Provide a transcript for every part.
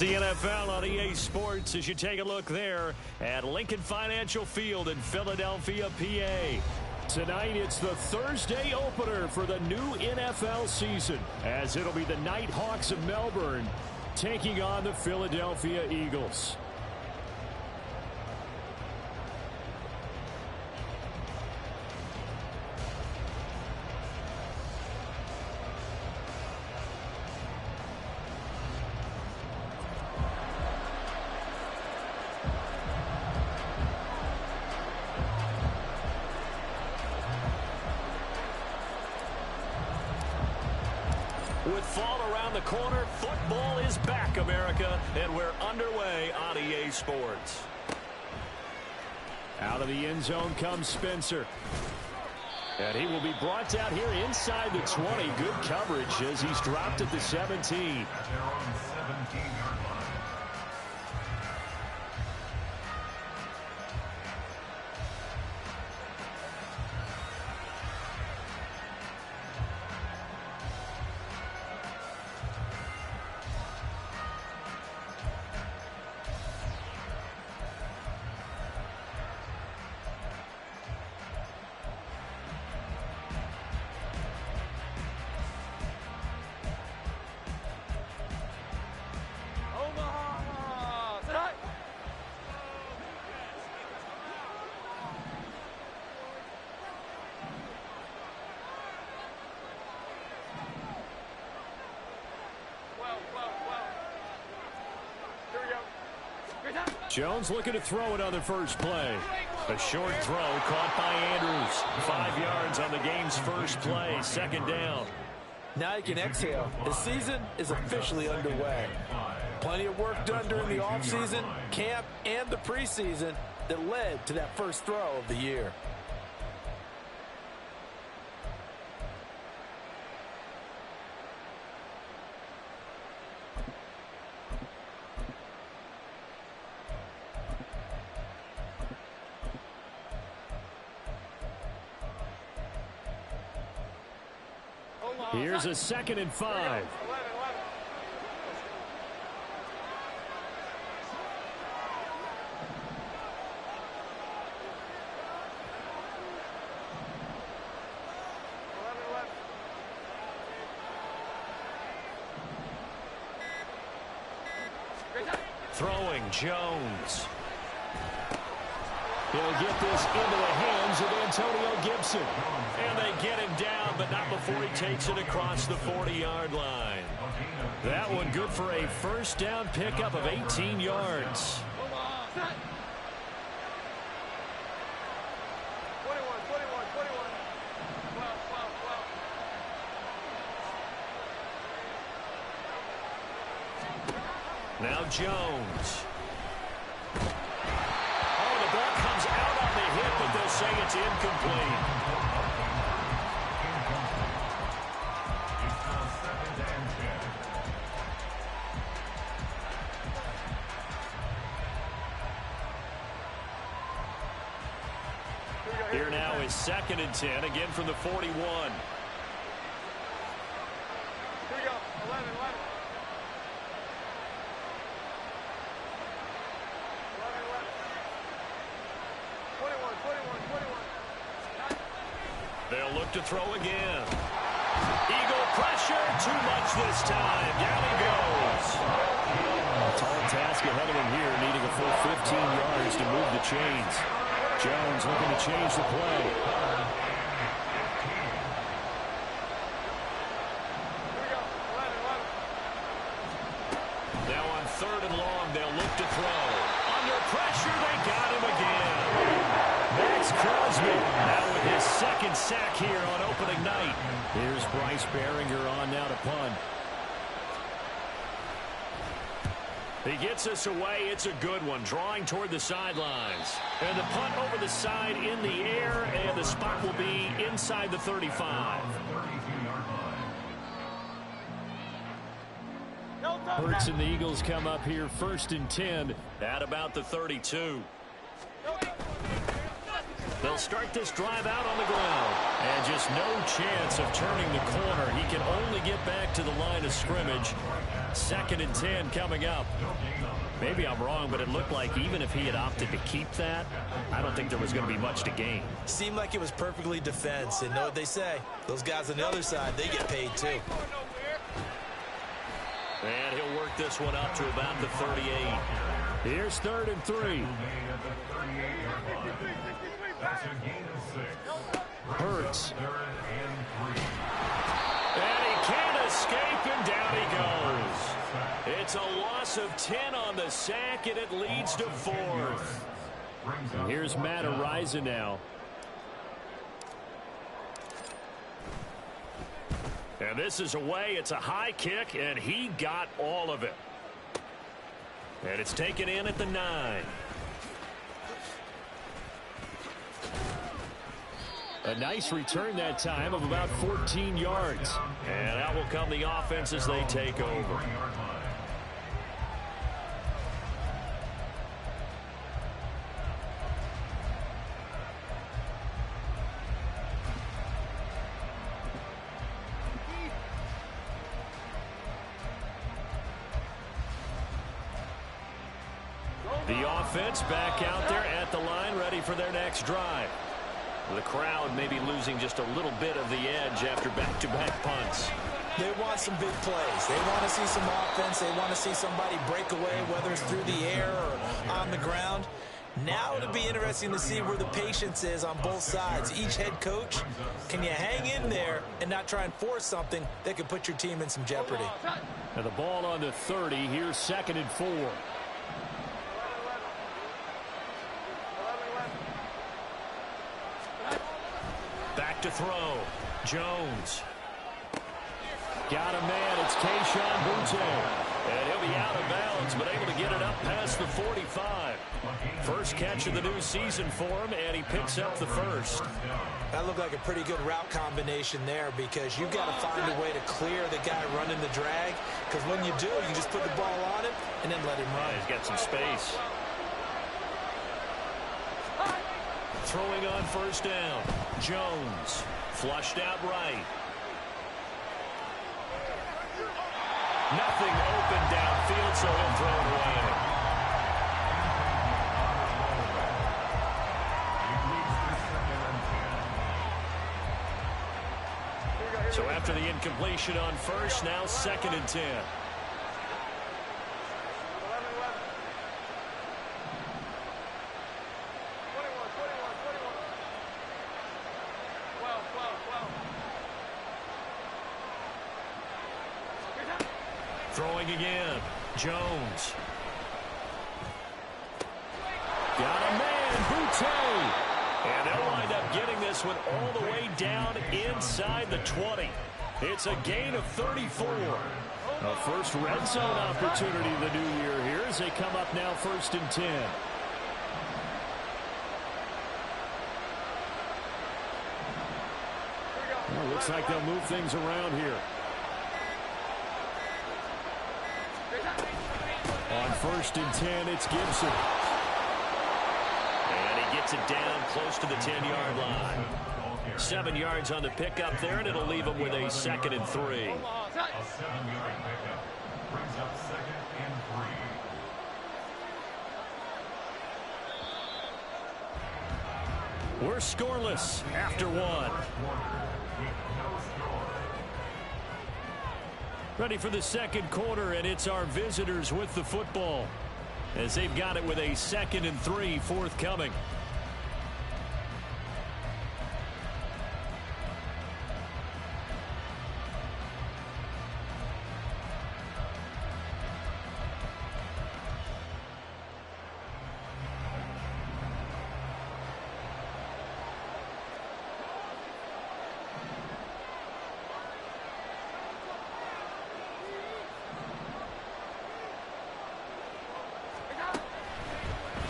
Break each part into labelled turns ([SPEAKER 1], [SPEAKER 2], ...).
[SPEAKER 1] The NFL on EA Sports as you take a look there at Lincoln Financial Field in Philadelphia, PA. Tonight, it's the Thursday opener for the new NFL season, as it'll be the Nighthawks of Melbourne taking on the Philadelphia Eagles. With fall around the corner, football is back, America, and we're underway on EA Sports. Out of the end zone comes Spencer. And he will be brought down here inside the 20. Good coverage as he's dropped at the 17. Jones looking to throw it on the first play. A short throw caught by Andrews. 5 yards on the game's first play. Second down.
[SPEAKER 2] Now you can exhale. The season is officially underway. Plenty of work done during the offseason, camp, and the preseason that led to that first throw of the year.
[SPEAKER 1] Here's a 2nd and 5. Throwing Jones. He'll get this into the hands of Antonio Gibson. And they get him down, but not before he takes it across the 40-yard line. That one good for a first down pickup of 18 yards. Now Jones. But they'll say it's incomplete. Here now is 2nd and 10, again from the 41.
[SPEAKER 3] Here we go, 11. 21.
[SPEAKER 1] They'll look to throw again. Eagle pressure, too much this time. Down he goes. A tall task ahead of him here, needing a full 15 yards to move the chains. Jones looking to change the play. Now on 3rd and long, they'll look to throw. Under pressure, they got him again. Max Crosby now with his 2nd sack here on opening night. Here's Bryce Behringer on now to punt. He gets us away. It's a good one, drawing toward the sidelines. And the punt over the side in the air, and the spot will be inside the 35. Hurts and the Eagles come up here 1st and 10 at about the 32. They'll start this drive out on the ground. And just no chance of turning the corner. He can only get back to the line of scrimmage. 2nd and 10 coming up. Maybe I'm wrong, but it looked like even if he had opted to keep that, I don't think there was going to be much to gain.
[SPEAKER 2] Seemed like it was perfectly defense. And know what they say. Those guys on the other side, they get paid too.
[SPEAKER 1] And he'll work this one up to about the 38. Here's 3rd and 3. Hurts. And he can't escape, and down he goes. It's a loss of 10 on the sack, and it leads to 4th. Here's Matt Ariza now. And this is away. It's a high kick, and he got all of it. And it's taken in at the 9. A nice return that time of about 14 yards. And out will come the offense as they take over. The offense back out there at the line, ready for their next drive. The crowd may be losing just a little bit of the edge after back-to-back punts.
[SPEAKER 2] They want some big plays. They want to see some offense. They want to see somebody break away, whether it's through the air or on the ground. Now it'll be interesting to see where the patience is on both sides. Each head coach, can you hang in there and not try and force something that could put your team in some jeopardy?
[SPEAKER 1] And the ball on the 30. Here's 2nd and 4. Back to throw. Jones. Got a man. It's Kayshon Boutte. And he'll be out of bounds, but able to get it up past the 45. First catch of the new season for him, and he picks up the first.
[SPEAKER 2] That looked like a pretty good route combination there, because you've got to find a way to clear the guy running the drag, because when you do, you just put the ball on him and then let him run.
[SPEAKER 1] He's got some space. Throwing on first down. Jones flushed out right. Nothing open downfield, so he'll throw it away. So after the incompletion on first, now 2nd and 10. Throwing again. Jones. Got a man. Boutte. And they'll wind up getting this one all the way down inside the 20. It's a gain of 34. A first red zone opportunity the new year here as they come up now 1st and 10. Well, looks like they'll move things around here. On 1st and 10, it's Gibson. And he gets it down close to the 10-yard line. 7 yards on the pickup there, and it'll leave him with a 2nd and 3.
[SPEAKER 4] A 7-yard pickup brings up 2nd and 3.
[SPEAKER 1] We're scoreless after 1. Ready for the second quarter, and it's our visitors with the football as they've got it with a 2nd and 3 forthcoming.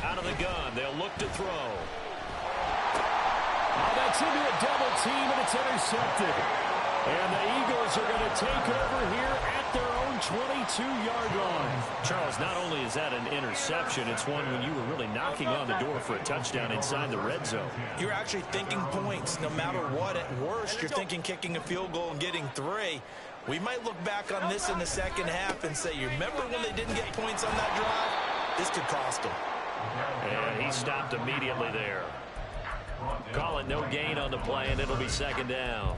[SPEAKER 1] Out of the gun, they'll look to throw. Oh, that's into a double team, and it's intercepted. And the Eagles are going to take over here at their own 22-yard line. Charles, not only is that an interception, it's one when you were really knocking on the door for a touchdown inside the red zone.
[SPEAKER 2] You're actually thinking points. No matter what, at worst, you're thinking kicking a field goal and getting 3. We might look back on this in the second half and say, you remember when they didn't get points on that drive? This could cost them.
[SPEAKER 1] And he stopped immediately there. Call it no gain on the play, and it'll be second down.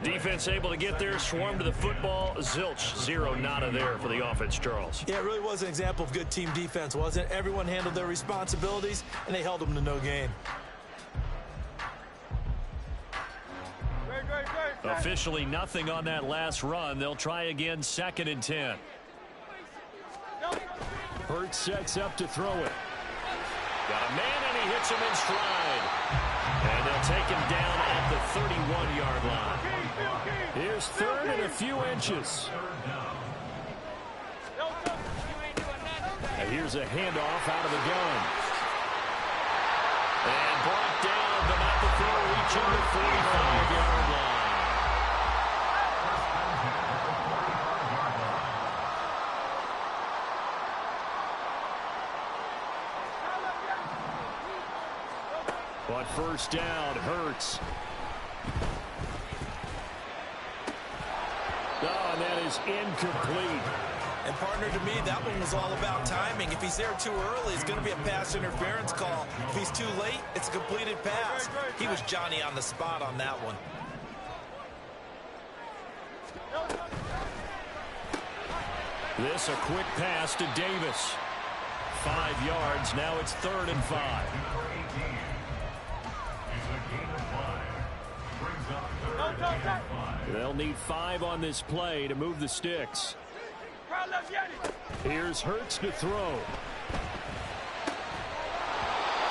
[SPEAKER 1] Defense able to get there, swarm to the football. Zilch, 0 nada there for the offense, Charles.
[SPEAKER 2] Yeah, it really was an example of good team defense, wasn't it? Everyone handled their responsibilities, and they held them to no gain.
[SPEAKER 1] Officially nothing on that last run. They'll try again, 2nd and 10. Hurts sets up to throw it. Got a man, and he hits him in stride. And they'll take him down at the 31-yard line. Here's 3rd and a few inches. And here's a handoff out of the gun. And brought down, but not before reaching the 45-yard line. But first down, Hurts. Oh, and that is incomplete.
[SPEAKER 2] And partner, to me, that one was all about timing. If he's there too early, it's going to be a pass interference call. If he's too late, it's a completed pass. He was Johnny on the spot on that one.
[SPEAKER 1] This a quick pass to Davis. 5 yards. Now it's 3rd and 5. They'll need 5 on this play to move the sticks. Here's Hurts to throw.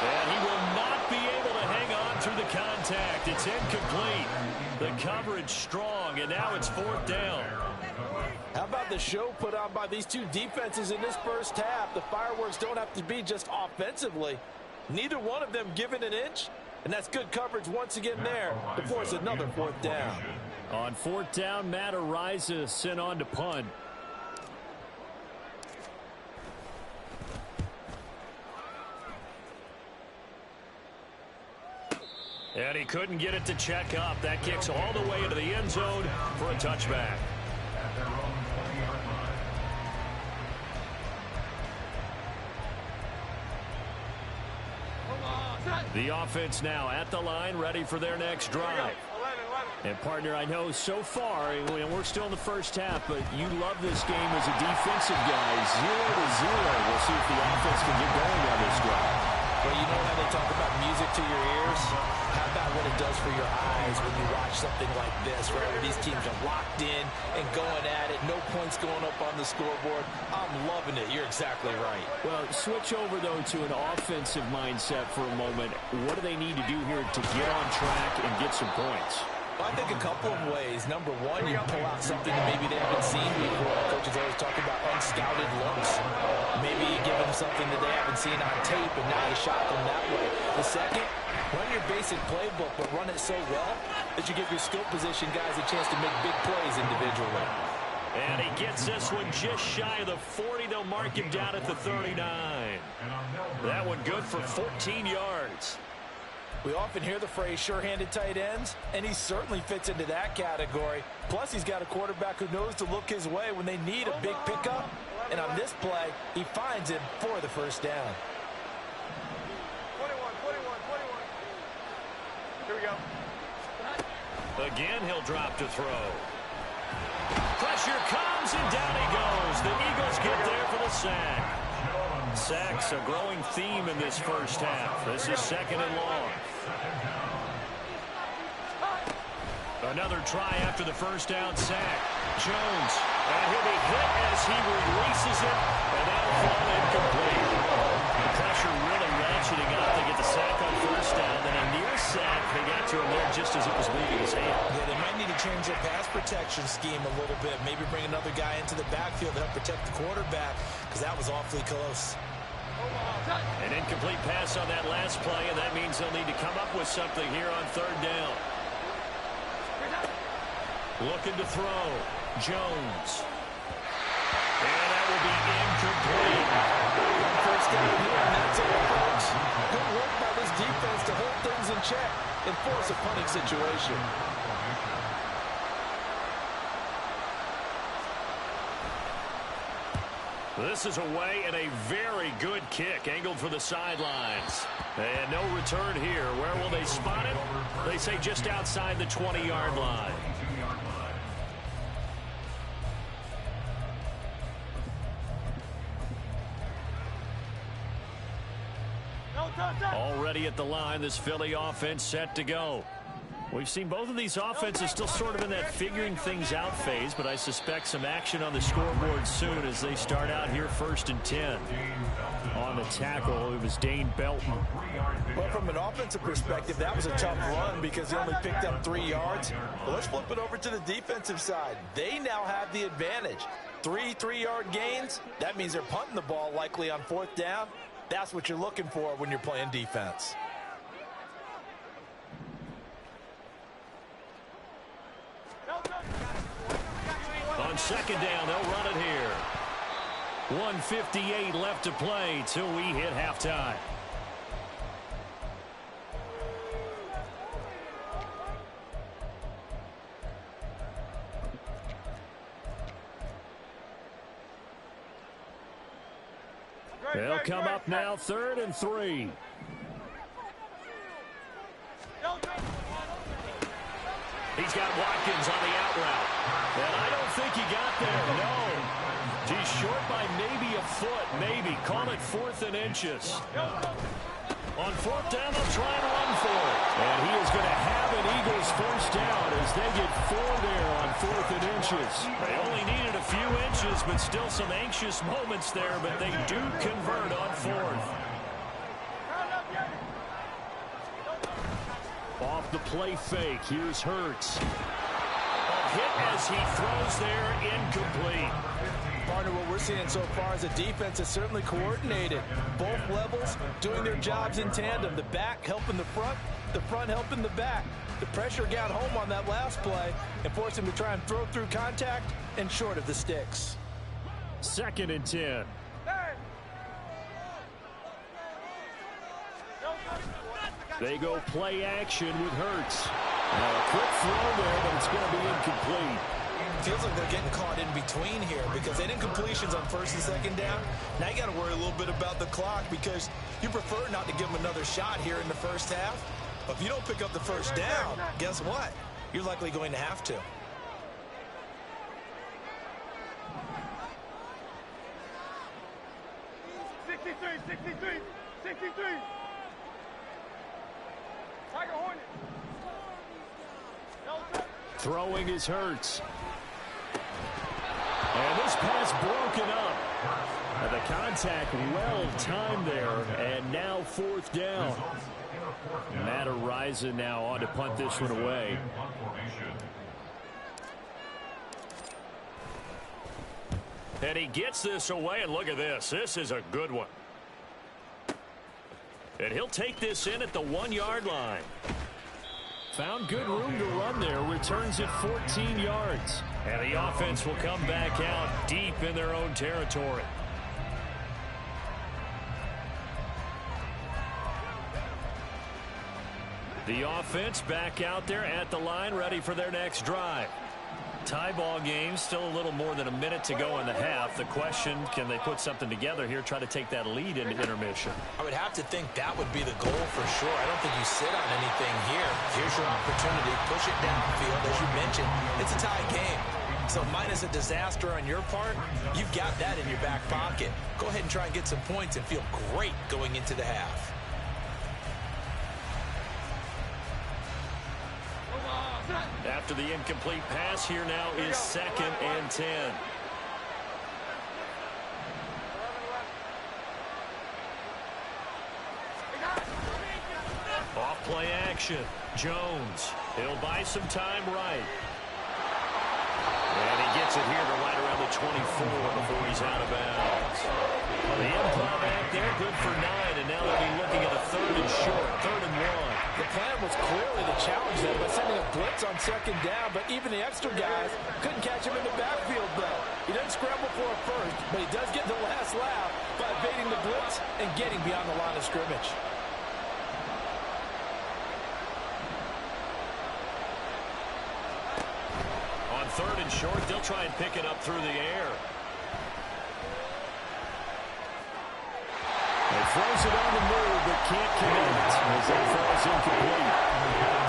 [SPEAKER 1] And he will not be able to hang on through the contact. It's incomplete. The coverage strong, and now it's 4th down.
[SPEAKER 2] How about the show put on by these two defenses in this first half? The fireworks don't have to be just offensively. Neither one of them given an inch. And that's good coverage once again there to force another 4th down.
[SPEAKER 1] On 4th down, Matt Ariza sent on to punt. And he couldn't get it to check up. That kicks all the way into the end zone for a touchback. The offense now at the line, ready for their next drive. And, partner, I know so far, and we're still in the first half, but you love this game as a defensive guy. 0-0. We'll see if the offense can get going on this drive.
[SPEAKER 2] Well, you know how they talk about music to your ears? How about what it does for your eyes when you watch something like this, right, where these teams are locked in and going at it, no points going up on the scoreboard? I'm loving it. You're exactly right.
[SPEAKER 1] Well, switch over, though, to an offensive mindset for a moment. What do they need to do here to get on track and get some points?
[SPEAKER 2] Well, I think a couple of ways. Number one, you pull out something that maybe they haven't seen before. Coaches always talk about unscouted looks. Maybe you give them something that they haven't seen on tape, and now you shock them that way. The second, run your basic playbook, but run it so well that you give your skill position guys a chance to make big plays individually.
[SPEAKER 1] And he gets this one just shy of the 40. They'll mark him down at the 39. That one good for 14 yards.
[SPEAKER 2] We often hear the phrase sure-handed tight ends, and he certainly fits into that category. Plus, he's got a quarterback who knows to look his way when they need a big pickup. And on this play, he finds him for the first down.
[SPEAKER 3] 21. Here we go.
[SPEAKER 1] Again, he'll drop to throw. Pressure comes, and down he goes. The Eagles get there for the sack. Sacks a growing theme in this first half. This is 2nd and long. Another try after the first down sack. Jones, and he'll be hit as he releases it, and that'll fall incomplete. The pressure really ratcheting up. They get the sack on first down, then a near sack. They got to him there just as it was leaving his hand.
[SPEAKER 2] Yeah, they might need to change their pass protection scheme a little bit. Maybe bring another guy into the backfield to help protect the quarterback, because that was awfully close.
[SPEAKER 1] An incomplete pass on that last play, and that means they'll need to come up with something here on 3rd down. Looking to throw. Jones. will be incomplete.
[SPEAKER 2] First down here, and that's it, folks. Good work by this defense to hold things in check and force a punting situation.
[SPEAKER 1] This is away and a very good kick angled for the sidelines. And no return here. Where will they spot it? They say just outside the 20-yard line. Already at the line, this Philly offense set to go. We've seen both of these offenses still sort of in that figuring things out phase, but I suspect some action on the scoreboard soon as they start out here 1st and 10. On the tackle, it was Dane Belton.
[SPEAKER 2] Well, from an offensive perspective, that was a tough run because he only picked up 3 yards. But let's flip it over to the defensive side. They now have the advantage. 3 3-yard gains. That means they're punting the ball likely on 4th down. That's what you're looking for when you're playing defense.
[SPEAKER 1] On 2nd down, they'll run it here. 1:58 left to play till we hit halftime. They'll come up now 3rd and 3. He's got Watkins on the out route. And I don't think he got there, no. He's short by maybe a foot, maybe. Call it 4th and inches. On 4th down, they'll try and run for it. And he is going to have an Eagles first down as they get 4 there on 4th and inches. They only needed a few inches, but still some anxious moments there, but they do convert on 4th. Off the play fake, here's Hurts. A hit as he throws there, incomplete.
[SPEAKER 2] Partner, what we're seeing so far as a defense is certainly coordinated. Both levels doing their jobs in tandem. The back helping the front helping the back. The pressure got home on that last play and forced him to try and throw through contact and short of the sticks.
[SPEAKER 1] 2nd and 10. They go play action with Hurts. A quick throw there, but it's going to be incomplete.
[SPEAKER 2] Feels like they're getting caught in between here because they didn't completions on 1st and 2nd down. Now you got to worry a little bit about the clock because you prefer not to give them another shot here in the first half. But if you don't pick up the first down, guess what? You're likely going to have to.
[SPEAKER 1] Throwing is Hurts. And this pass broken up. And the contact well timed there. And now 4th down. Matt Araiza now on to punt this one away. And he gets this away, and look at this. This is a good one. And he'll take this in at the 1-yard line. Found good room to run there. Returns it 14 yards. And the offense will come back out deep in their own territory. The offense back out there at the line, ready for their next drive. Tie ball game, still a little more than a minute to go in the half. The question, can they put something together here, try to take that lead into intermission?
[SPEAKER 2] I would have to think that would be the goal for sure. I don't think you sit on anything here. Here's your opportunity. Push it downfield. As you mentioned, it's a tie game. So minus a disaster on your part, you've got that in your back pocket. Go ahead and try and get some points and feel great going into the half.
[SPEAKER 1] After the incomplete pass, here now is 2nd and 10. Off play action. Jones. He'll buy some time right. And he gets it here to right around the 24 before he's out of bounds. The improv act there, good for 9, and now they'll be looking at a 3rd and short, 3rd and 1.
[SPEAKER 2] The plan was clearly to challenge them by sending a blitz on second down, but even the extra guys couldn't catch him in the backfield, though. He doesn't scramble for a first, but he does get the last laugh by evading the blitz and getting beyond the line of scrimmage.
[SPEAKER 1] On third and short, they'll try and pick it up through the air. He throws it on the move, but can't connect as that falls incomplete.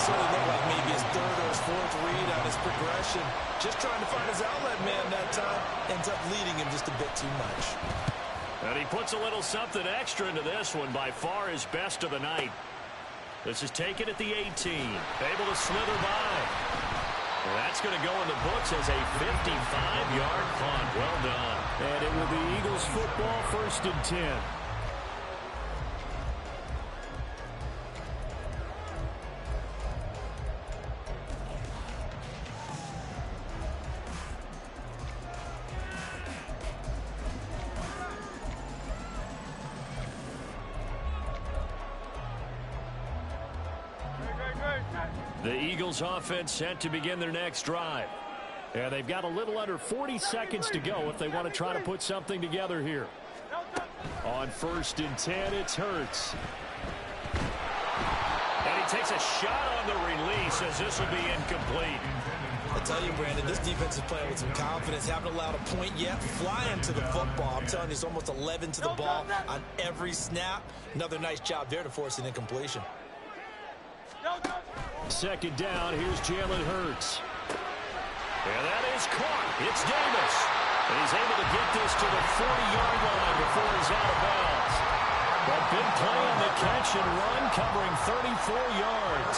[SPEAKER 2] Certainly looked like maybe his third or his fourth read on his progression. Just trying to find his outlet man that time. Ends up leading him just a bit too much.
[SPEAKER 1] And he puts a little something extra into this one, by far his best of the night. This is taken at the 18. Able to slither by. Well, that's going to go in the books as a 55-yard punt. Well done. And it will be Eagles football, 1st and 10. The Eagles offense set to begin their next drive. And they've got a little under 40 seconds to go if they want to try to put something together here. On 1st and 10, it's Hurts. And he takes a shot on the release as this will be incomplete.
[SPEAKER 2] I tell you, Brandon, this defense is playing with some confidence. Haven't allowed a point yet. Flying to the football. I'm telling you, it's almost 11 to the ball on every snap. Another nice job there to force an incompletion.
[SPEAKER 1] 2nd down, here's Jalen Hurts. And that is caught. It's Davis. And he's able to get this to the 40-yard line before he's out of bounds. But big play on the catch and run, covering 34 yards.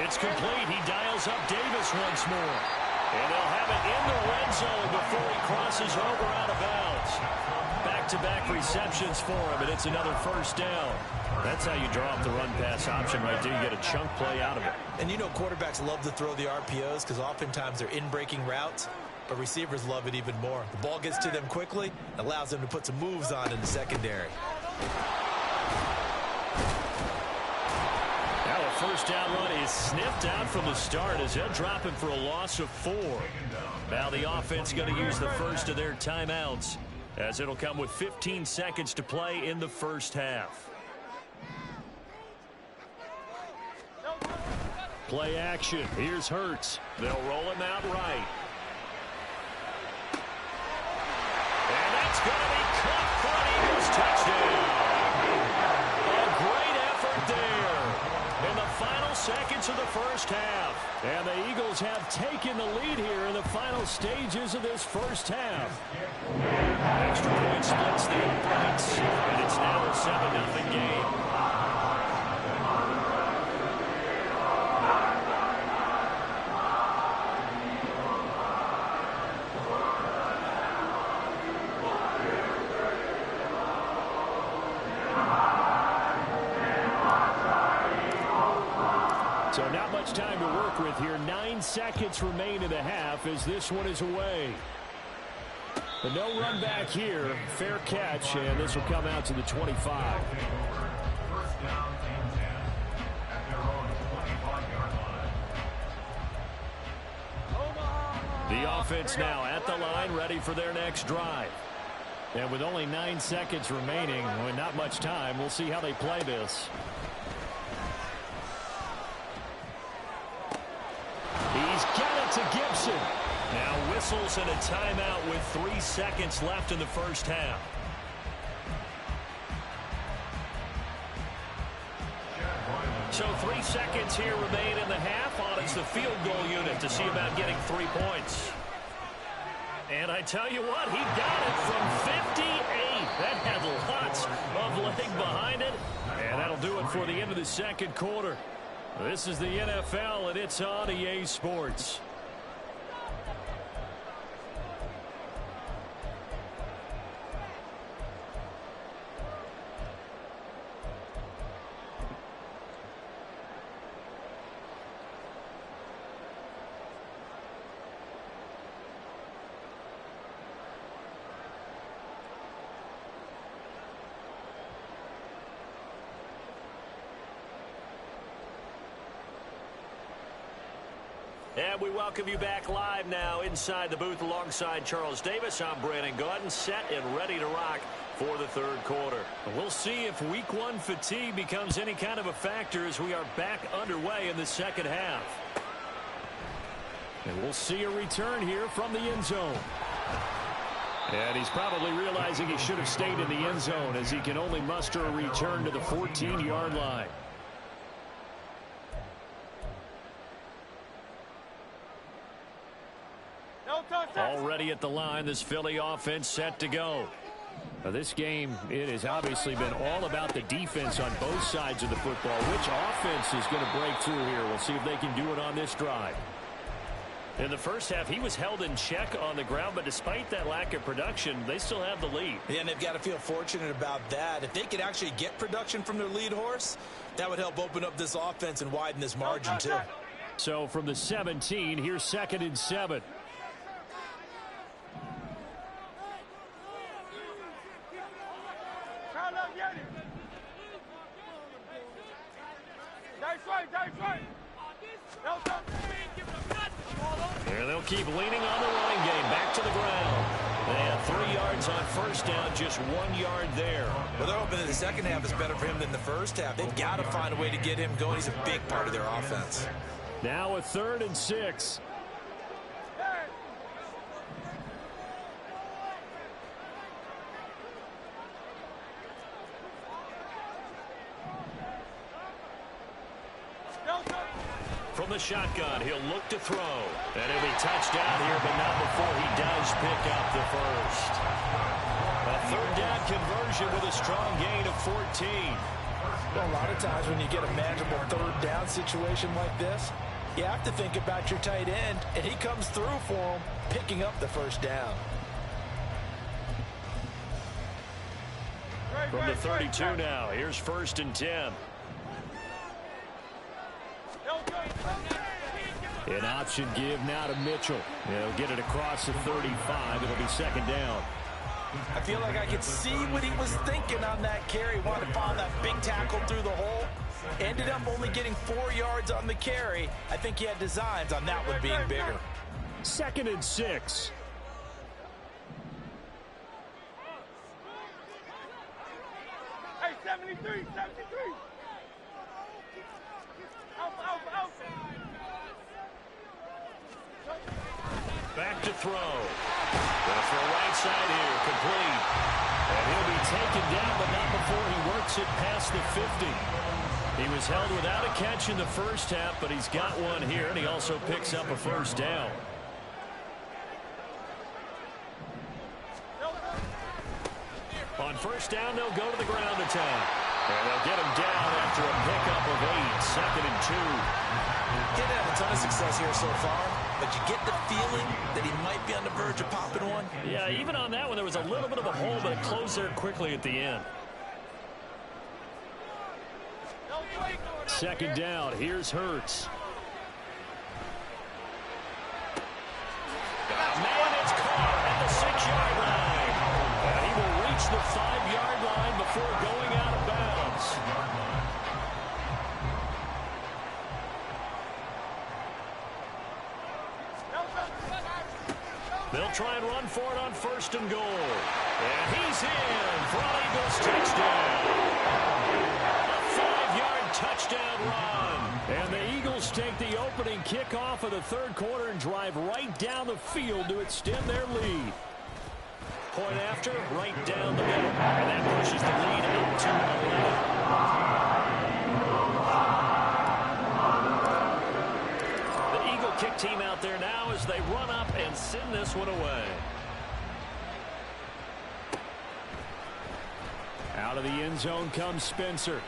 [SPEAKER 1] It's complete. He dials up Davis once more. And they'll have it in the red zone before he crosses over out of bounds. Back-to-back receptions for him, and it's another 1st down. That's how you draw up the run-pass option right there. You get a chunk play out of it.
[SPEAKER 2] And you know quarterbacks love to throw the RPOs because oftentimes they're in-breaking routes, but receivers love it even more. The ball gets to them quickly, allows them to put some moves on in the secondary.
[SPEAKER 1] Now a 1st down run is sniffed out from the start as they'll drop him for a loss of 4. Now the offense going to use the first of their timeouts, as it'll come with 15 seconds to play in the 1st half. Play action. Here's Hurts. They'll roll him out right. And that's going to be caught for an Eagles touchdown. A great effort there in the final seconds of the 1st half. And the Eagles have taken the lead here in the final stages of this 1st half. Extra point splits the uprights, and it's now a 7-0 game. So not much time to work with here. 9 seconds remain in the half as this one is away. But no run back here. Fair catch, and this will come out to the 25.
[SPEAKER 4] 1st down and 10 at their own 25-yard line.
[SPEAKER 1] The offense now at the line, ready for their next drive. And with only 9 seconds remaining, with not much time, we'll see how they play this. He's got it to Gibson. Now whistles and a timeout with 3 seconds left in the 1st half. So 3 seconds here remain in the half. On it's the field goal unit to see about getting 3 points. And I tell you what, he got it from 58. That had lots of leg behind it. And that'll do it for the end of the 2nd quarter. This is the NFL, and it's on EA Sports. And we welcome you back live now inside the booth alongside Charles Davis. I'm Brandon Gaudin, set and ready to rock for the third quarter. We'll see if week one fatigue becomes any kind of a factor as we are back underway in the second half. And we'll see a return here from the end zone. And he's probably realizing he should have stayed in the end zone as he can only muster a return to the 14-yard line. Already at the line, this Philly offense set to go. Now this game, it has obviously been all about the defense on both sides of the football. Which offense is going to break through here? We'll see if they can do it on this drive. In the first half, he was held in check on the ground, but despite that lack of production, they still have the lead.
[SPEAKER 2] Yeah, and they've got to feel fortunate about that. If they could actually get production from their lead horse, that would help open up this offense and widen this margin too.
[SPEAKER 1] So from the 17, here's 2nd and 7. Here they'll keep leaning on the running game. Back to the ground. They have 3 yards on first down, just 1 yard there.
[SPEAKER 2] Well, they're hoping that the second half is better for him than the first half. They've got to find a way to get him going. He's a big part of their offense.
[SPEAKER 1] Now a 3rd and 6. From the shotgun, he'll look to throw. And he'll be touchdown here, but not before he does pick up the first. A 3rd down conversion with a strong gain of 14.
[SPEAKER 2] Well, a lot of times when you get a manageable 3rd down situation like this, you have to think about your tight end, and he comes through for him, picking up the first down.
[SPEAKER 1] From the 32 now, here's 1st and 10. An option give now to Mitchell. He'll get it across the 35. It'll be 2nd down.
[SPEAKER 2] I feel like I could see what he was thinking on that carry. Wanted to find that big tackle through the hole. Ended up only getting 4 yards on the carry. I think he had designs on that one being bigger.
[SPEAKER 1] 2nd and 6.
[SPEAKER 3] Hey, 73, 73.
[SPEAKER 1] Back to throw. Going for a right side here, complete. And he'll be taken down, but not before he works it past the 50. He was held without a catch in the first half, but he's got one here, and he also picks up a 1st down. On 1st down, they'll go to the ground attack. And they'll get him down after a pickup of 8, 2nd and 2.
[SPEAKER 2] Didn't have a ton of success here so far, but you get the feeling that he might be on the verge of popping one.
[SPEAKER 1] Yeah, even on that one, there was a little bit of a hole, but it closed there quickly at the end. 2nd down, here's Hurts. Man, it's caught at the 6-yard line. And he will reach the 5-yard line before going out of bounds. They'll try and run for it on 1st and goal. And he's in for an Eagles touchdown. A 5-yard touchdown run. And the Eagles take the opening kickoff of the third quarter and drive right down the field to extend their lead. Point after, right down the middle. And that pushes the lead out to 11. The Eagle kick team out there now as they run up and send this one away. Out of the end zone comes Spencer.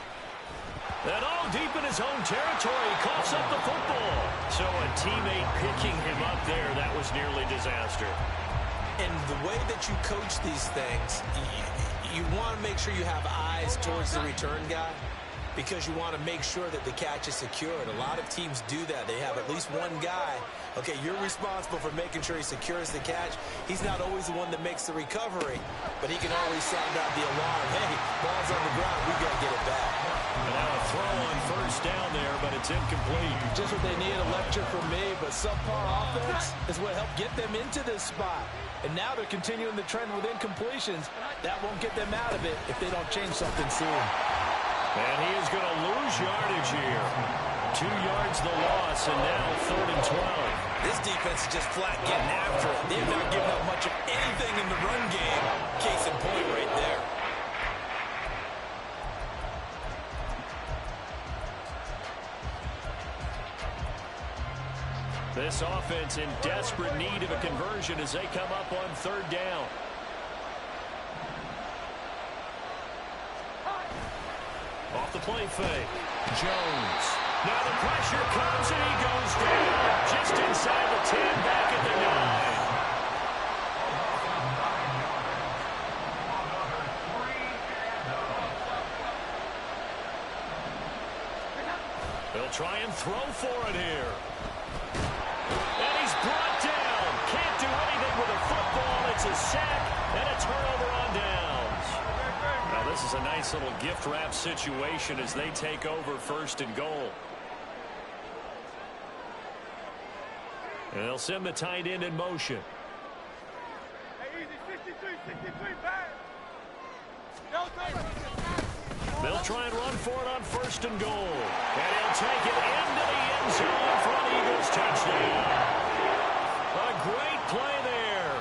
[SPEAKER 1] And all deep in his own territory, coughs up the football. So a teammate picking him up there, that was nearly disaster.
[SPEAKER 2] And the way that you coach these things, you want to make sure you have eyes towards the return guy. because you want to make sure that the catch is secured. A lot of teams do that. They have at least one guy. Okay, you're responsible for making sure he secures the catch. He's not always the one that makes the recovery, but he can always sound out the alarm. Hey, ball's on the ground. We got to get it back.
[SPEAKER 1] And now a throw on first down there, but it's incomplete.
[SPEAKER 2] Just what they need, a lecture from me, but subpar offense is what helped get them into this spot. And now they're continuing the trend with incompletions. That won't get them out of it if they don't change something soon.
[SPEAKER 1] And he is going to lose yardage here. 2 yards the loss, and now 3rd and 12.
[SPEAKER 2] This defense is just flat getting after it. They've not given up much of anything in the run game. Case in point right there.
[SPEAKER 1] This offense in desperate need of a conversion as they come up on 3rd down. Off the play fake. Jones. Now the pressure comes and he goes down. Just inside the 10, back at the 9. They'll try and throw for it here. And he's brought down. Can't do anything with a football. It's a sack and a turnover on downs. Now this is a nice little gift wrap situation as they take over 1st and goal. And they'll send the tight end in motion.
[SPEAKER 3] Hey, easy, 63, back.
[SPEAKER 1] They'll try and run for it on 1st and goal. And he'll take it into the end zone for an Eagles touchdown. A great play there.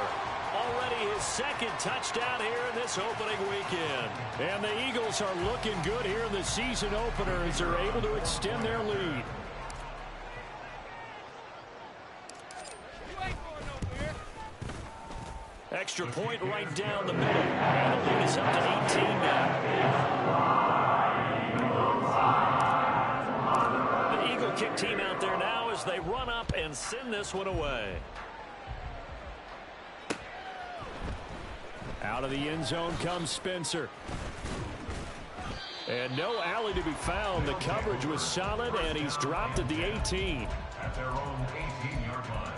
[SPEAKER 1] Already his 2nd touchdown here in this opening weekend. And the Eagles are looking good here in the season opener as they're able to extend their lead. Extra point right down the middle. And the lead is up to 18 now. The Eagle kick team out there now as they run up and send this one away. Out of the end zone comes Spencer. And no alley to be found. The coverage was solid, and he's dropped at the 18.
[SPEAKER 4] At their own 18-yard line.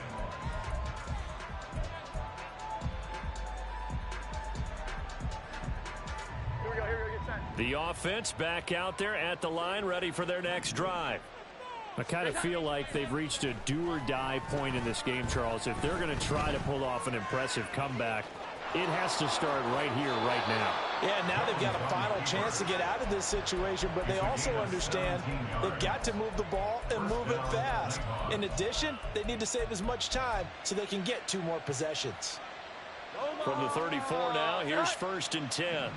[SPEAKER 1] The offense back out there at the line, ready for their next drive. I kind of feel like they've reached a do-or-die point in this game, Charles. If they're going to try to pull off an impressive comeback, it has to start right here, right now.
[SPEAKER 2] Yeah, now they've got a final chance to get out of this situation, but they also understand they've got to move the ball and move it fast. In addition, they need to save as much time so they can get 2 more possessions.
[SPEAKER 1] From the 34 now, here's 1st and 10.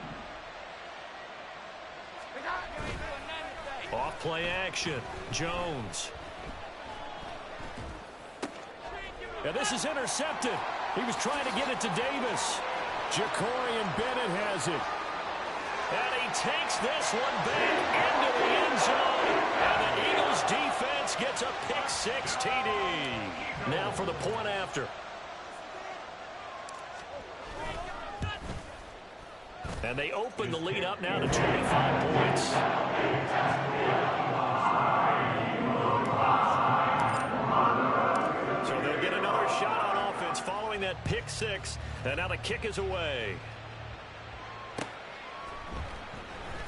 [SPEAKER 1] Off play action. Jones. And this is intercepted. He was trying to get it to Davis. Jacorian Bennett has it. And he takes this one back into the end zone. And the Eagles defense gets a pick-6 TD. Now for the point after. And they open the lead up now to 25 points. So they'll get another shot on offense following that pick-6. And now the kick is away.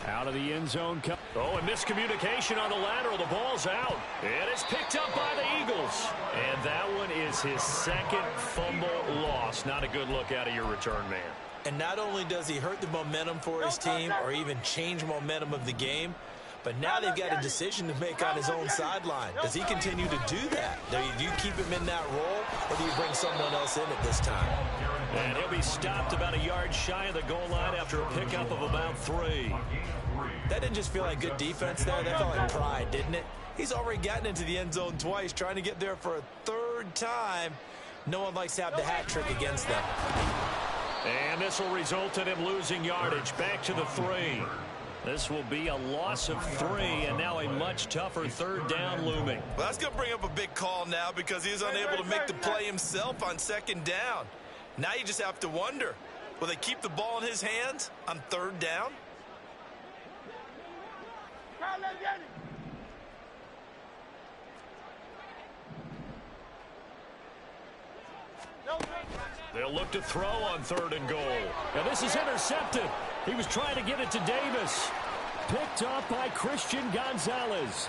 [SPEAKER 1] Out of the end zone. Oh, and miscommunication on the lateral. The ball's out. And it's picked up by the Eagles. And that one is his 2nd fumble loss. Not a good look out of your return man.
[SPEAKER 2] And not only does he hurt the momentum for his team or even change momentum of the game, but now they've got a decision to make on his own sideline. Does he continue to do that? Do you keep him in that role, or do you bring someone else in at this time?
[SPEAKER 1] And he'll be stopped about a yard shy of the goal line after a pickup of about 3.
[SPEAKER 2] That didn't just feel like good defense there. That felt like pride, didn't it? He's already gotten into the end zone twice, trying to get there for a 3rd time. No one likes to have the hat trick against them.
[SPEAKER 1] And this will result in him losing yardage back to the 3. This will be a loss of 3, and now a much tougher 3rd down looming.
[SPEAKER 2] Well, that's going to bring up a big call now because he was unable to make the play himself on 2nd down. Now you just have to wonder, will they keep the ball in his hands on 3rd down?
[SPEAKER 1] They'll look to throw on 3rd and goal. Now this is intercepted. He was trying to get it to Davis. Picked up by Christian Gonzalez.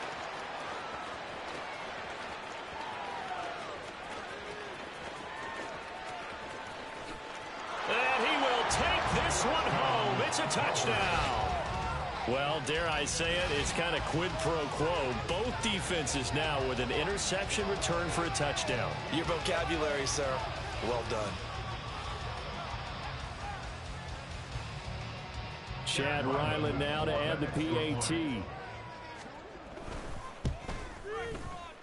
[SPEAKER 1] And he will take this one home. It's a touchdown. Well, dare I say it, it's kind of quid pro quo. Both defenses now with an interception return for a touchdown.
[SPEAKER 2] Your vocabulary, sir. Well done.
[SPEAKER 1] Chad Ryland now to add the PAT.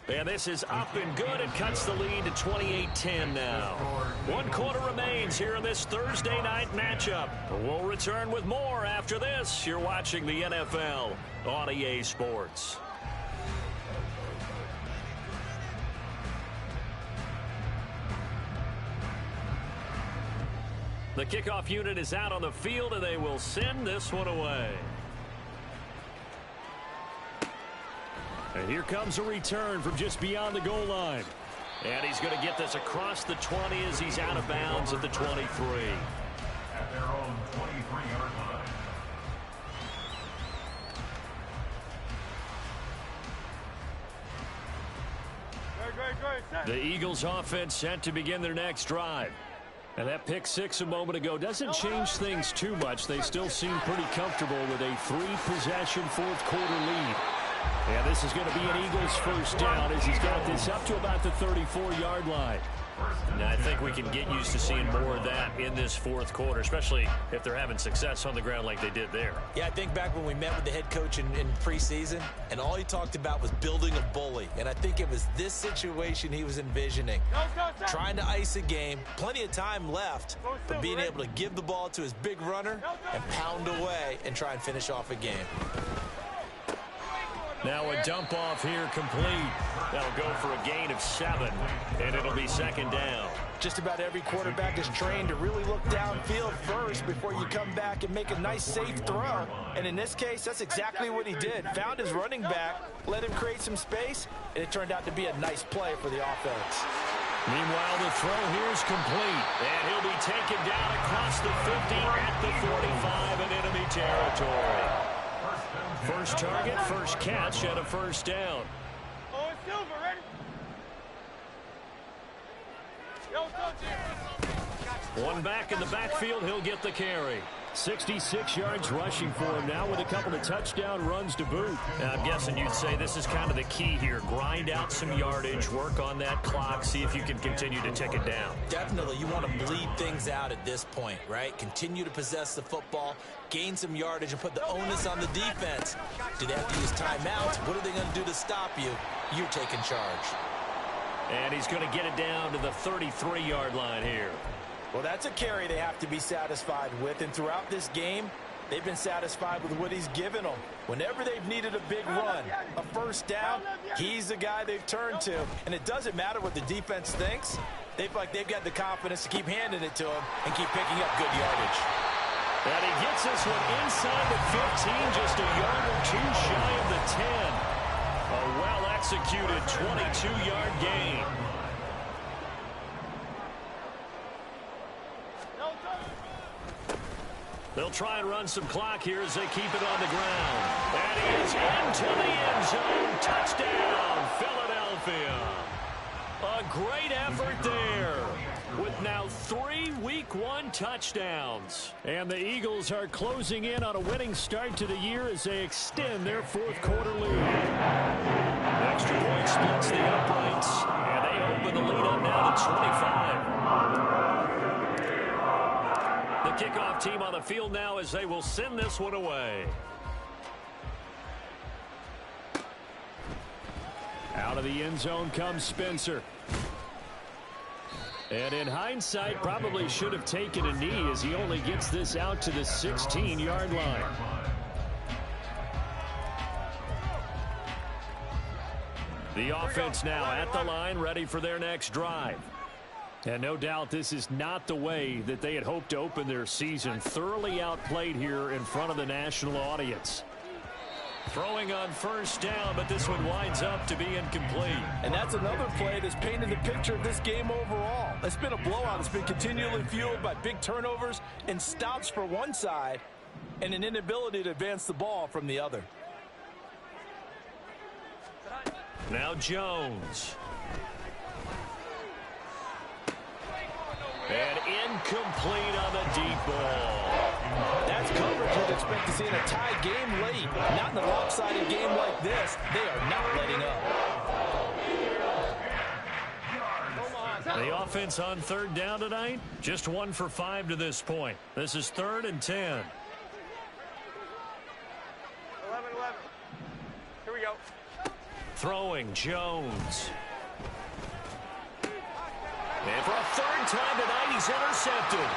[SPEAKER 1] And this is up and good. It cuts the lead to 28-10 now. 1 quarter remains here in this Thursday night matchup. We'll return with more after this. You're watching the NFL on EA Sports. The kickoff unit is out on the field, and they will send this one away. And here comes a return from just beyond the goal line. And he's going to get this across the 20 as he's out of bounds at the 23.
[SPEAKER 4] At their own 23-yard line.
[SPEAKER 1] The Eagles offense set to begin their next drive. And that pick six a moment ago doesn't change things too much. They still seem pretty comfortable with a 3-possession fourth-quarter lead. And this is going to be an Eagles first down as he's got this up to about the 34-yard line. Now, I think we can get used to seeing more of that in this fourth quarter, especially if they're having success on the ground like they did there.
[SPEAKER 2] Yeah, I think back when we met with the head coach in preseason, and all he talked about was building a bully. And I think it was this situation he was envisioning. Trying to ice a game, plenty of time left, but being able to give the ball to his big runner and pound away and try and finish off a game.
[SPEAKER 1] Now a dump off here complete. That'll go for a gain of 7, and it'll be second down.
[SPEAKER 2] Just about every quarterback is trained to really look downfield first before you come back and make a nice, safe throw. And in this case, that's exactly what he did. Found his running back, let him create some space, and it turned out to be a nice play for the offense.
[SPEAKER 1] Meanwhile, the throw here is complete, and he'll be taken down across the 50 at the 45 in enemy territory. First target, first catch, and a first down.
[SPEAKER 3] Oh, it's Silver, ready? Yo,
[SPEAKER 1] One back in the backfield, he'll get the carry. 66 yards rushing for him now with a couple of touchdown runs to boot. I'm guessing you'd say this is kind of the key here. Grind out some yardage, work on that clock, see if you can continue to tick it down.
[SPEAKER 2] Definitely, you want to bleed things out at this point, right? Continue to possess the football, gain some yardage, and put the onus on the defense. Do they have to use timeouts? What are they going to do to stop you? You're taking charge.
[SPEAKER 1] And he's going to get it down to the 33-yard line here.
[SPEAKER 2] Well, that's a carry they have to be satisfied with, and throughout this game, they've been satisfied with what he's given them. Whenever they've needed a big run, a first down, he's the guy they've turned to. And it doesn't matter what the defense thinks. They've got the confidence to keep handing it to him and keep picking up good yardage.
[SPEAKER 1] And he gets this one inside the 15, just a yard or two shy of the 10. A well-executed 22-yard gain. They'll try and run some clock here as they keep it on the ground. And he is into the end zone. Touchdown, Philadelphia. A great effort there with now 3 Week 1 touchdowns. And the Eagles are closing in on a winning start to the year as they extend their fourth quarter lead. Extra point splits the uprights, and they open the lead up now to 25. The kickoff team on the field now as they will send this one away. Out of the end zone comes Spencer. And in hindsight, probably should have taken a knee as he only gets this out to the 16-yard line. The offense now at the line, ready for their next drive. And no doubt this is not the way that they had hoped to open their season. Thoroughly outplayed here in front of the national audience. Throwing on first down, but this one winds up to be incomplete.
[SPEAKER 2] And that's another play that's painted the picture of this game overall. It's been a blowout. It's been continually fueled by big turnovers and stops for one side and an inability to advance the ball from the other.
[SPEAKER 1] Now Jones. And incomplete on the deep ball.
[SPEAKER 2] That's coverage you'd expect to see in a tie game late. Not in a lopsided game like this. They are not letting up.
[SPEAKER 1] The offense on third down tonight, just 1 for 5 to this point. This is 3rd and 10.
[SPEAKER 3] 11-11. Here we go.
[SPEAKER 1] Throwing Jones. And for a 3rd time tonight, he's intercepted.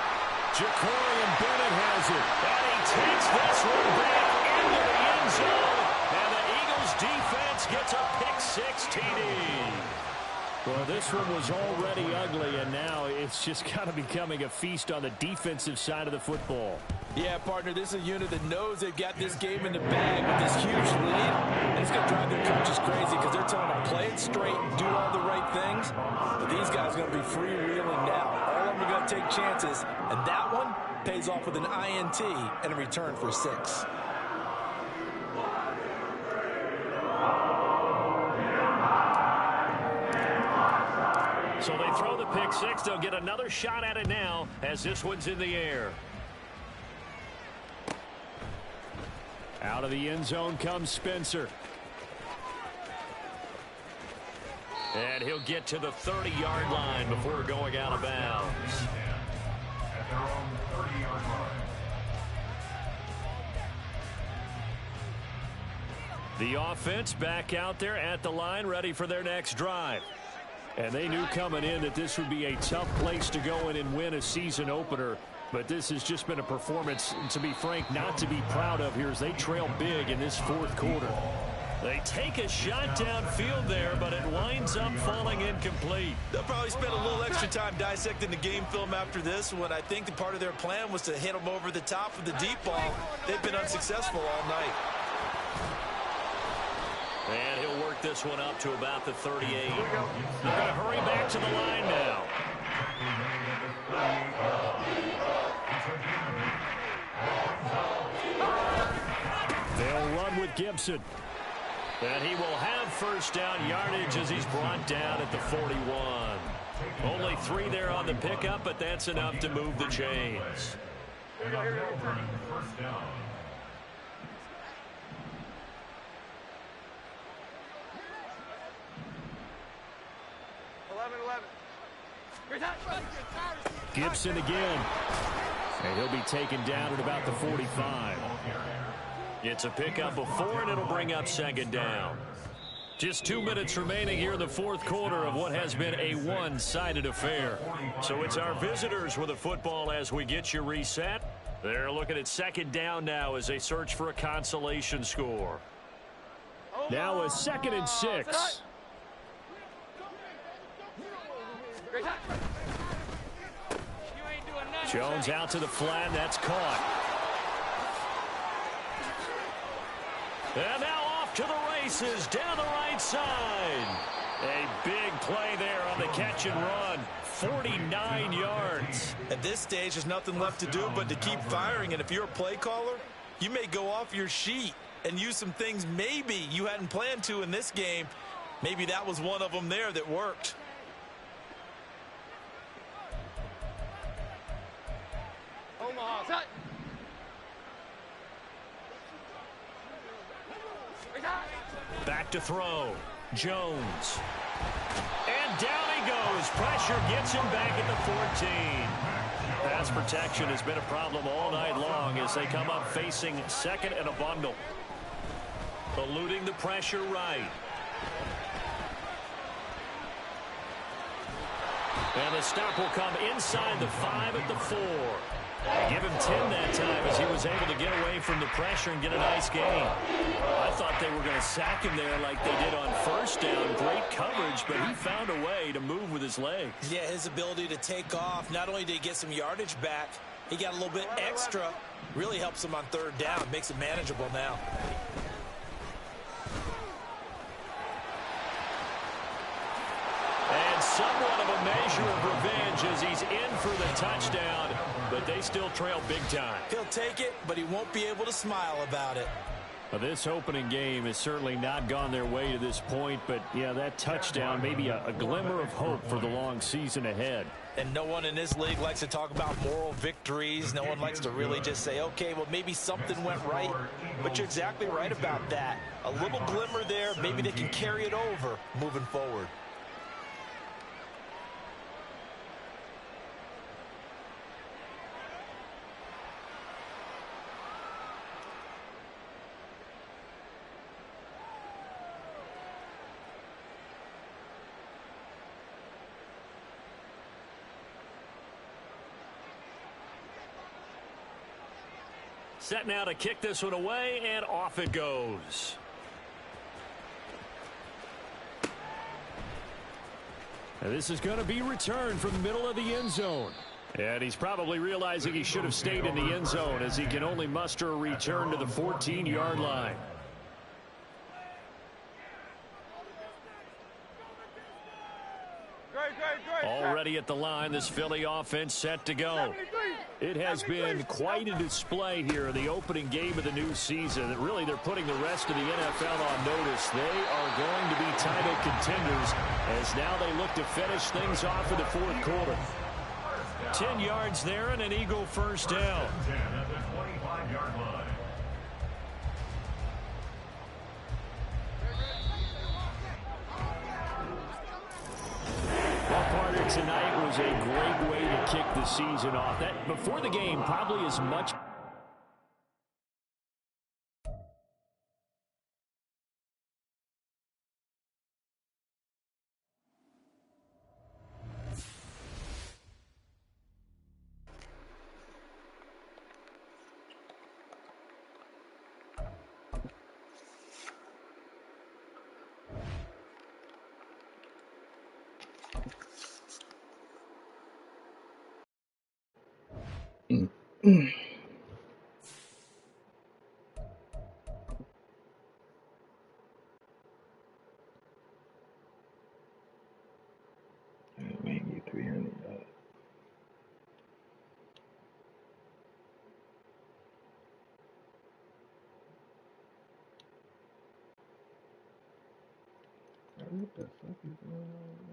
[SPEAKER 1] Ja'Cory Bennett has it. And he takes this one back into the end zone. And the Eagles defense gets a pick-6 TD. Well, this one was already ugly, and now it's just kind of becoming a feast on the defensive side of the football.
[SPEAKER 2] Yeah, partner, this is a unit that knows they've got this game in the bag with this huge lead. And it's going to drive their coaches crazy because they're telling them, play it straight, do all the right things. But these guys are going to be freewheeling now. All of them are going to take chances. And that one pays off with an INT and a return for 6.
[SPEAKER 1] So they throw the pick-6. They'll get another shot at it now as this one's in the air. Out of the end zone comes Spencer. And he'll get to the 30-yard line before going out of bounds.
[SPEAKER 4] At their own 30-yard line.
[SPEAKER 1] The offense back out there at the line, ready for their next drive. And they knew coming in that this would be a tough place to go in and win a season opener. But this has just been a performance, to be frank, not to be proud of here as they trail big in this 4th quarter. They take a shot downfield there, but it winds up falling incomplete.
[SPEAKER 2] They'll probably spend a little extra time dissecting the game film after this one. I think the part of their plan was to hit them over the top with the deep ball. They've been unsuccessful all night.
[SPEAKER 1] And he'll work this one up to about the 38. They're going to hurry back to the line now. They'll run with Gibson. And he will have first down yardage as he's brought down at the 41. Only 3 there on the pickup, but that's enough to move the chains.
[SPEAKER 4] First down.
[SPEAKER 3] 11-11.
[SPEAKER 1] Gibson again. And he'll be taken down at about the 45. It's a pickup of 4, and it'll bring up 2nd down. Just 2 minutes remaining here in the 4th quarter of what has been a one-sided affair. So it's our visitors with the football as we get you reset. They're looking at 2nd down now as they search for a consolation score. Now a 2nd and 6. Jones out to the flat. That's caught. And now off to the races down the right side. A big play there on the catch and run. 49 yards.
[SPEAKER 2] At this stage, there's nothing left to do but to keep firing. And if you're a play caller, you may go off your sheet and use some things maybe you hadn't planned to in this game. Maybe that was one of them there that worked.
[SPEAKER 1] Back to throw. Jones. And down he goes. Pressure gets him back at the 14. Pass protection has been a problem all night long as they come up facing 2nd and a bundle. Eluding the pressure right. And the stop will come inside the 5 at the 4. Give him 10 that time as he was able to get away from the pressure and get a nice gain. I thought they were going to sack him there like they did on first down. Great coverage, but he found a way to move with his legs.
[SPEAKER 2] Yeah, his ability to take off. Not only did he get some yardage back, he got a little bit extra. Really helps him on 3rd down. Makes it manageable now.
[SPEAKER 1] somewhat of a measure of revenge as he's in for the touchdown, but they still trail big time.
[SPEAKER 2] He'll take it, but he won't be able to smile about it.
[SPEAKER 1] Well, this opening game has certainly not gone their way to this point, but, yeah, that touchdown, maybe a glimmer of hope for the long season ahead.
[SPEAKER 2] And no one in this league likes to talk about moral victories. No one likes to really just say, okay, well, maybe something went right. But you're exactly right about that. A little glimmer there, maybe they can carry it over moving forward.
[SPEAKER 1] Set now to kick this one away, and off it goes. And this is going to be returned from the middle of the end zone. And he's probably realizing he should have stayed in the end zone as he can only muster a return to the 14-yard line. Already at the line, this Philly offense set to go. It has been quite a display here in the opening game of the new season. Really, they're putting the rest of the NFL on notice. They are going to be title contenders as now they look to finish things off in the fourth quarter. 10 yards there and an Eagle first down.
[SPEAKER 4] 10 at the 25-yard line.
[SPEAKER 1] Carter, tonight was a great way to kick the season off. That before the game, probably as much.
[SPEAKER 5] We ain't get 300 yards. What the fuck is going on?